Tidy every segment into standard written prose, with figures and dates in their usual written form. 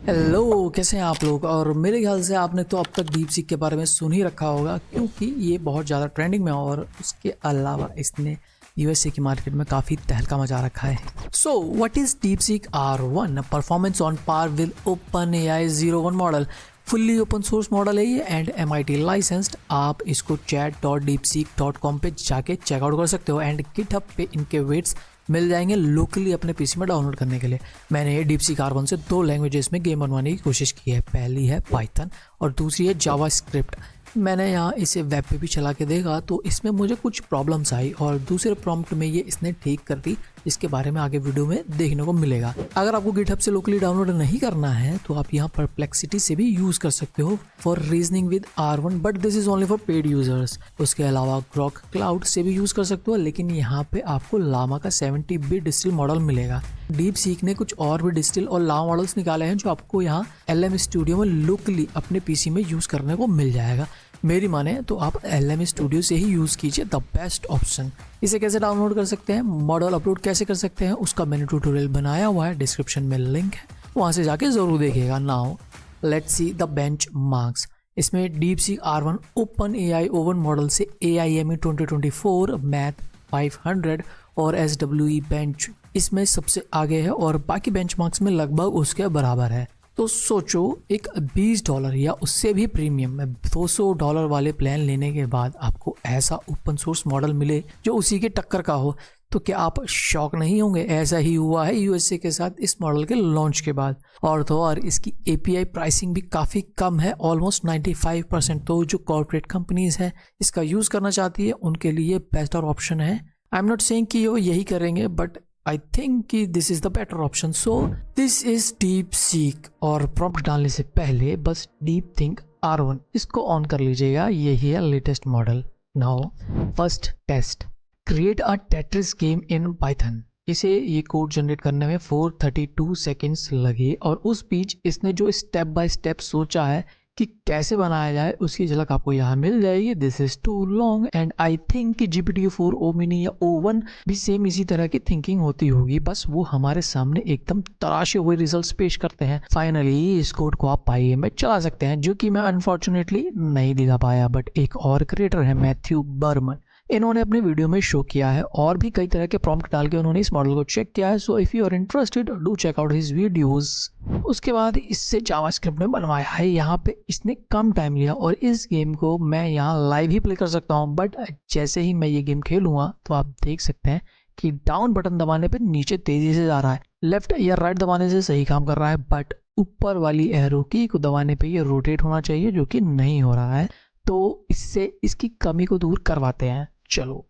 Hello, कैसे हैं आप लोग। और मेरे ख्याल से आपने तो अब तक डीप सीक के बारे में सुन ही रखा होगा, क्योंकि ये बहुत ज़्यादा ट्रेंडिंग में है और उसके अलावा इसने यूएसए की मार्केट में काफ़ी तहलका मचा रखा है। So what is DeepSeek R1? Performance on par with open AI 01 model. Fully open source model है ये एंड MIT लाइसेंस्ड। आप इसको chat.deepseek.com पे जाके चेकआउट कर सकते हो एंड गिटहब पे इनके वेट्स मिल जाएंगे लोकली अपने पीसी में डाउनलोड करने के लिए। मैंने डीपसीक R1 से 2 लैंग्वेजेस में गेम बनवाने की कोशिश की है। पहली है पाइथन और दूसरी है जावास्क्रिप्ट। मैंने यहाँ इसे वेब पे भी चला के देखा तो इसमें मुझे कुछ प्रॉब्लम्स आई और दूसरे प्रॉम्प्ट में ये इसने ठीक कर दी, इसके बारे में आगे वीडियो में देखने को मिलेगा। अगर आपको गिटहब से लोकली डाउनलोड नहीं करना है तो आप यहाँ परप्लेक्सिटी से भी यूज कर सकते हो for reasoning with R1, but this is only for paid users. उसके अलावा ग्रॉक क्लाउड से भी यूज कर सकते हो, लेकिन यहाँ पे आपको लामा का 70 बिट डिस्टिल मॉडल मिलेगा। डीप सीक ने कुछ और भी डिस्टिल और लामा मॉडल्स निकाले हैं जो आपको यहाँ LM स्टूडियो में लोकली अपने पीसी में यूज करने को मिल जाएगा। मेरी माने तो आप LM स्टूडियो से ही यूज़ कीजिए, द बेस्ट ऑप्शन। इसे कैसे डाउनलोड कर सकते हैं, मॉडल अपलोड कैसे कर सकते हैं, उसका मैंने ट्यूटोरियल बनाया हुआ है, डिस्क्रिप्शन में लिंक है, वहाँ से जाके ज़रूर देखिएगा। Now let's see the benchmarks. इसमें DeepSeek R1 open AI ओवन मॉडल से AIME 2024 मैथ 500 और SWE बेंच इसमें सबसे आगे है और बाकी बेंच मार्क्स में लगभग उसके बराबर है। तो सोचो एक $20 या उससे भी प्रीमियम में $200 वाले प्लान लेने के बाद आपको ऐसा ओपन सोर्स मॉडल मिले जो उसी के टक्कर का हो, तो क्या आप शॉक नहीं होंगे? ऐसा ही हुआ है यूएसए के साथ इस मॉडल के लॉन्च के बाद। और तो और इसकी API प्राइसिंग भी काफ़ी कम है, ऑलमोस्ट 95%। तो जो कॉर्पोरेट कंपनीज हैं इसका यूज़ करना चाहती है उनके लिए बेटर ऑप्शन है। आई एम नॉट सेइंग कि वो यही करेंगे, बट आई थिंक कि this is the better option. So this is deep seek. और प्रॉम्प्ट डालने से पहले बस डीप थिंक R1 इसको ऑन कर लीजिएगा, यही है latest model. Now first test, create a Tetris game in Python. इसे ये कोड जनरेट करने में 432 सेकेंड्स लगे और उस बीच इसने जो स्टेप बाय स्टेप सोचा है कि कैसे बनाया जाए उसकी झलक आपको यहाँ मिल जाएगी। This is too long and I think कि GPT-4 ओमिनी या O1 भी सेम इसी तरह की थिंकिंग होती होगी, बस वो हमारे सामने एकदम तराशे हुए रिजल्ट्स पेश करते हैं। फाइनली इस कोड को आप पाइए में चला सकते हैं, जो कि मैं अनफॉर्चुनेटली नहीं दिखा पाया, बट एक और क्रिएटर है मैथ्यू बर्मन, इन्होंने अपने वीडियो में शो किया है और भी कई तरह के प्रॉम्प्ट डाल के उन्होंने इस मॉडल को चेक किया है। So if you are interested do check out his videos. उसके बाद इससे जावास्क्रिप्ट में बनवाया है, यहाँ पे इसने कम टाइम लिया और इस गेम को मैं यहाँ लाइव ही प्ले कर सकता हूँ, बट जैसे ही मैं ये गेम खेलूँगा तो आप देख सकते हैं कि डाउन बटन दबाने पर नीचे तेज़ी से जा रहा है, लेफ्ट या राइट दबाने से सही काम कर रहा है, बट ऊपर वाली एरो की को दबाने पे ये रोटेट होना चाहिए, जो कि नहीं हो रहा है। तो इससे इसकी कमी को दूर करवाते हैं। चलो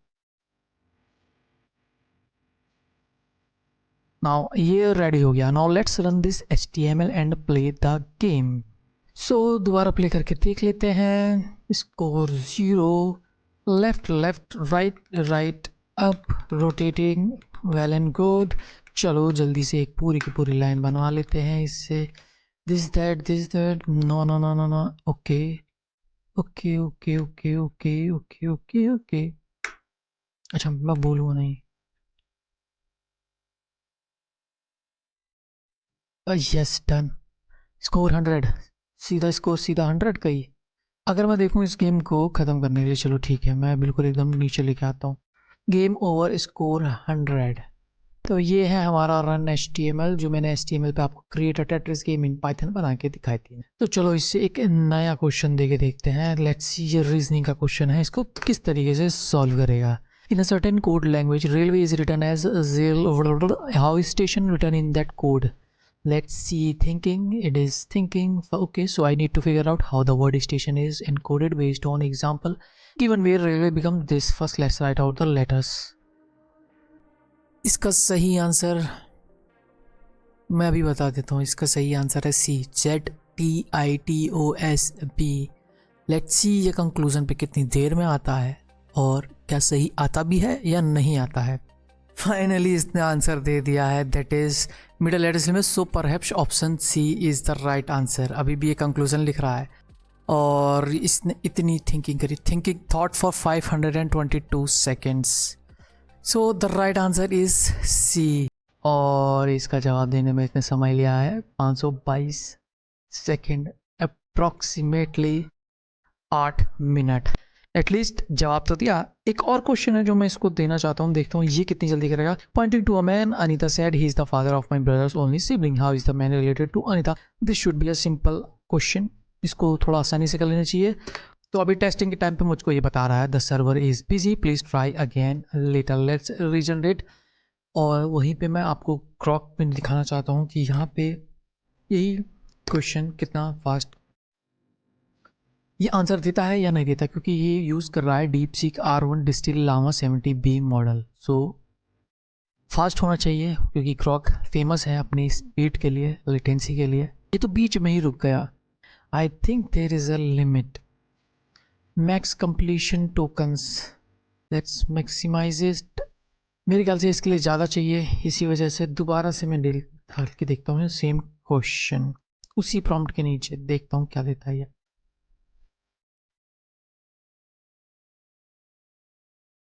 नाउ ये रेडी हो गया। Now let's run this HTML and play the game. So दोबारा प्ले करके देख लेते हैं। Score 0, left left right right up, rotating, well and good. चलो जल्दी से एक पूरी की पूरी लाइन बनवा लेते हैं इससे। This that no no no no no. Okay okay okay okay okay okay okay okay. अच्छा मैं बोलूँगा नहीं। Yes done. स्कोर 100, सीधा स्कोर सीधा 100 का ही। अगर मैं देखूं इस गेम को ख़त्म करने के लिए, चलो ठीक है मैं बिल्कुल एकदम नीचे लेके आता हूँ। Game over, score 100। तो ये है हमारा रन HTML, जो मैंने HTML पे आपको create a Tetris game in Python बना के दिखाई थी। तो चलो इससे एक नया क्वेश्चन दे के देखते हैं। लेट्स सी, ये रीजनिंग का क्वेश्चन है, इसको किस तरीके से सॉल्व करेगा। In a certain code language railway is written as jail, how is station written in that code. Let's see, thinking, it is thinking. Okay, so I need to figure out how the word station is encoded based on example given where railway become this. First let's write out the letters. इसका सही answer मैं अभी बता देता हूँ। इसका सही answer है C, ZTITOSB। लेट्स सी ये कंक्लूजन पे कितनी देर में आता है और क्या सही आता भी है या नहीं आता है। फाइनली इसने आंसर दे दिया है, दैट इज मिडिल लेटर्स में। So perhaps option C is the right answer. अभी भी ये कंक्लूजन लिख रहा है और इसने इतनी थिंकिंग करी, thinking thought for 522 seconds. So the right answer is C। और इसका जवाब देने में इसने समय लिया है 522 सेकेंड, अप्रॉक्सीमेटली 8 मिनट। एटलीस्ट जवाब तो दिया। एक और क्वेश्चन है जो मैं इसको देना चाहता हूँ, देखता हूँ ये कितनी जल्दी करेगा। Pointing to a man, Anita said he is the father of my brother's only sibling, how is the man related to Anita. This should be a simple question, इसको थोड़ा आसानी से कर लेना चाहिए। तो अभी टेस्टिंग के टाइम पे मुझको ये बता रहा है the server is busy, please try again later, let's regenerate. और वहीं पे मैं आपको क्रॉक में दिखाना चाहता हूँ कि यहाँ पे यही क्वेश्चन कितना फास्ट ये आंसर देता है या नहीं देता, क्योंकि ये यूज़ कर रहा है DeepSeek R1 distill Llama 70B model. So fast होना चाहिए क्योंकि क्रॉक फेमस है अपनी स्पीड के लिए, लेटेंसी के लिए। ये तो बीच में ही रुक गया। I think there is a limit. Max completion tokens, let's maximise it. मेरे ख्याल से इसके लिए ज़्यादा चाहिए, इसी वजह से दोबारा से मैं डाल के देखता हूँ सेम क्वेश्चन उसी प्रॉम्प्ट के नीचे, देखता हूँ क्या देता है ये।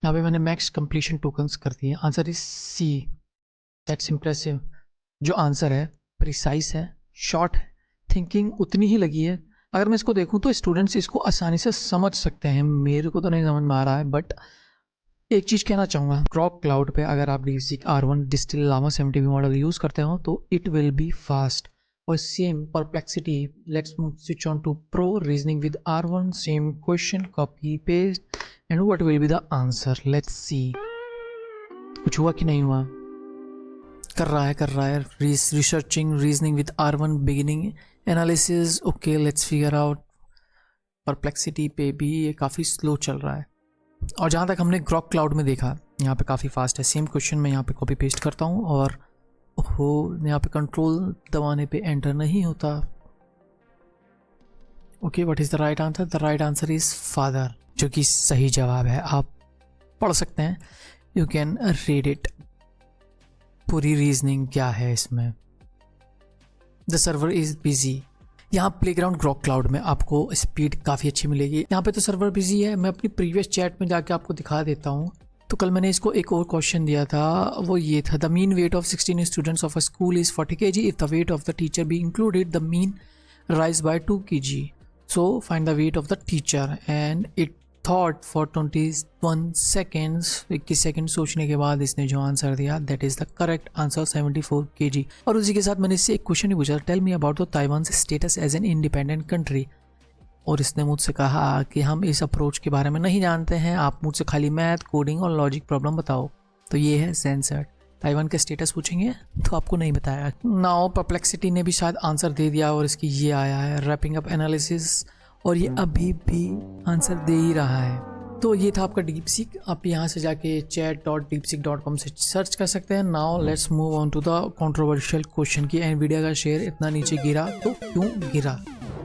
यहाँ पे मैंने मैक्स कंप्लीशन टोकन्स कर दिए। Answer is C. That's impressive. जो आंसर है प्रिसाइज है, शॉर्ट है, थिंकिंग उतनी ही लगी है। अगर मैं इसको देखूँ तो स्टूडेंट्स इसको आसानी से समझ सकते हैं। मेरे को तो नहीं समझ में आ रहा है, बट एक चीज़ कहना चाहूँगा, क्रॉक क्लाउड पे अगर आप DeepSeek R1 distill Llama 70B model use करते हो तो इट विल बी फास्ट। और same Perplexity, let's switch on to Pro reasoning with R1, same question, copy paste, and what will be the answer. Let's see कुछ हुआ कि नहीं हुआ। कर रहा है researching reasoning with R1 beginning analysis. Okay, let's figure out. Perplexity पे भी ये काफ़ी स्लो चल रहा है। और जहाँ तक हमने ग्रॉक क्लाउड में देखा, यहाँ पे काफ़ी फास्ट है। सेम क्वेश्चन मैं यहाँ पे कॉपी पेस्ट करता हूँ और हो यहाँ पे कंट्रोल दबाने पे एंटर नहीं होता। Okay, what is the right answer? The right answer is father, जो कि सही जवाब है। आप पढ़ सकते हैं, यू कैन रीड इट। पूरी रीजनिंग क्या है इसमें। The server is busy. यहाँ प्लेग्राउंड ग्रॉक क्लाउड में आपको स्पीड काफ़ी अच्छी मिलेगी। यहाँ पे तो सर्वर बिजी है। मैं अपनी प्रीवियस चैट में जाके आपको दिखा देता हूँ। तो कल मैंने इसको एक और क्वेश्चन दिया था, वो ये था, the mean weight of 16 students of a school is 40 kg, if the weight of the teacher be included the mean rise by 2 kg, so find the weight of the teacher. And it thought for 21 seconds. 21 second सोचने के बाद इसने जो answer दिया, that is the correct answer, 74 kg। और उसी के साथ मैंने इससे एक क्वेश्चन ही पूछा, tell me about the Taiwan status as an independent country. और इसने मुझसे कहा कि हम इस अप्रोच के बारे में नहीं जानते हैं, आप मुझसे खाली मैथ, कोडिंग और लॉजिक प्रॉब्लम बताओ। तो ये है सेंसर्ड। ताइवान का स्टेटस पूछेंगे तो आपको नहीं बताया। नाउ परप्लेक्सिटी ने भी शायद आंसर दे दिया और इसकी ये आया है रैपिंग अप एनालिसिस, और ये अभी भी आंसर दे ही रहा है। तो ये था आपका DeepSeek। आप यहाँ से जाके chat.deepseek.com से सर्च कर सकते हैं। Now let's move on to the controversial question की एनवीडिया का शेयर इतना नीचे गिरा तो क्यों गिरा।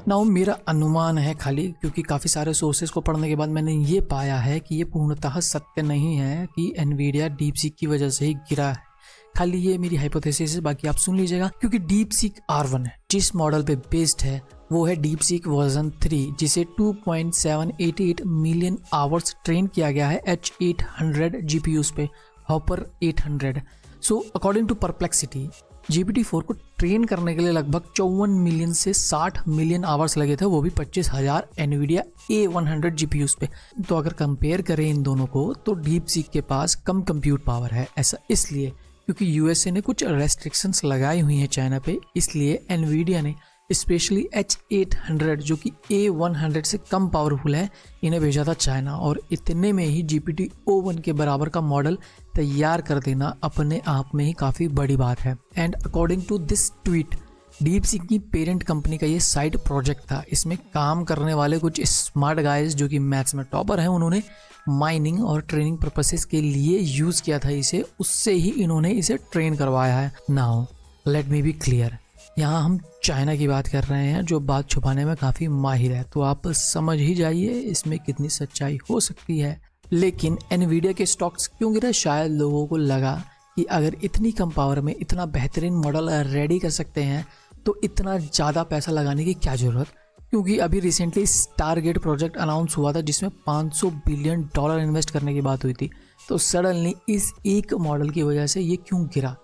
नाउ मेरा अनुमान है खाली, क्योंकि काफ़ी सारे सोर्सेज को पढ़ने के बाद मैंने ये पाया है कि ये पूर्णतः सत्य नहीं है कि एनवीडिया DeepSeek की वजह से ही गिरा है। खाली ये मेरी हाइपोथेसिस है, बाकी आप सुन लीजिएगा। क्योंकि DeepSeek R1 है, जिस मॉडल पे बेस्ड है वो है DeepSeek वर्जन 3, जिसे 2.788 मिलियन आवर्स ट्रेन किया गया है H800 GPUs पे, Hopper 800। So according to Perplexity, GPT-4 को ट्रेन करने के लिए लगभग 54 मिलियन से 60 मिलियन आवर्स लगे थे, वो भी 25,000 NVIDIA A100 GPUs पे। तो अगर कंपेयर करें इन दोनों को तो DeepSeek के पास कम कंप्यूट पावर है। ऐसा इसलिए क्योंकि USA ने कुछ रेस्ट्रिक्शंस लगाई हुई हैं चाइना पे, इसलिए NVIDIA ने स्पेशली H800 जो कि A100 से कम पावरफुल है, इन्हें भेजा था चाइना। और इतने में ही GPT-O1 के बराबर का मॉडल तैयार कर देना अपने आप में ही काफ़ी बड़ी बात है। And according to this tweet, DeepSeek की पेरेंट कंपनी का ये साइड प्रोजेक्ट था। इसमें काम करने वाले कुछ स्मार्ट गाइज जो कि मैथ्स में टॉपर हैं, उन्होंने माइनिंग और ट्रेनिंग पर्पसेस के लिए यूज़ किया था इसे, उससे ही इन्होंने इसे ट्रेन करवाया है। Now let me be clear, यहाँ हम चाइना की बात कर रहे हैं जो बात छुपाने में काफ़ी माहिर है, तो आप समझ ही जाइए इसमें कितनी सच्चाई हो सकती है। लेकिन एनवीडिया के स्टॉक्स क्यों गिरे? शायद लोगों को लगा कि अगर इतनी कम पावर में इतना बेहतरीन मॉडल रेडी कर सकते हैं तो इतना ज़्यादा पैसा लगाने की क्या ज़रूरत। क्योंकि अभी रिसेंटली स्टारगेट प्रोजेक्ट अनाउंस हुआ था जिसमें $500 बिलियन इन्वेस्ट करने की बात हुई थी। तो सडनली इस एक मॉडल की वजह से ये क्यों गिरा?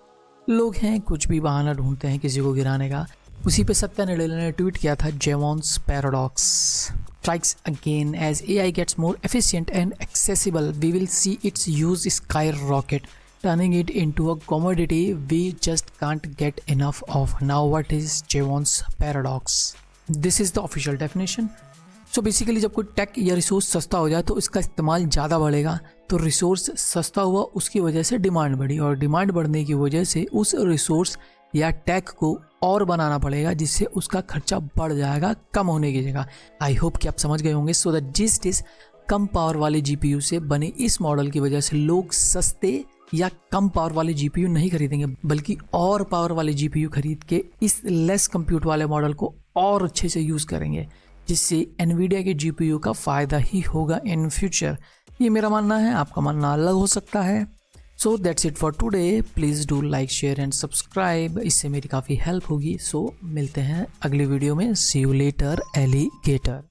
लोग हैं कुछ भी बहाना ढूंढते हैं किसी को गिराने का। उसी पे सत्या नडेला ने ट्वीट किया था Jevons paradox strikes again as AI gets more efficient and accessible we will see its use skyrocket turning it into a commodity we just can't get enough of. Now what is Jevons paradox? This is the official definition. So basically जब कोई take या resource सस्ता हो जाए तो इसका इस्तेमाल ज़्यादा बढ़ेगा, तो रिसोर्स सस्ता हुआ उसकी वजह से डिमांड बढ़ी और डिमांड बढ़ने की वजह से उस रिसोर्स या टेक को और बनाना पड़ेगा जिससे उसका खर्चा बढ़ जाएगा कम होने की जगह। आई होप कि आप समझ गए होंगे। So the gist is come power वाले GPU से बने इस मॉडल की वजह से लोग सस्ते या कम पावर वाले GPU नहीं खरीदेंगे बल्कि और पावर वाले GPU खरीद के इस लेस कंप्यूट वाले मॉडल को और अच्छे से यूज़ करेंगे, जिससे NVIDIA के GPU का फ़ायदा ही होगा इन फ्यूचर। ये मेरा मानना है, आपका मानना अलग हो सकता है। So that's it for today. Please do like share and subscribe, इससे मेरी काफ़ी हेल्प होगी। सो मिलते हैं अगली वीडियो में। सी यू लेटर एलिगेटर।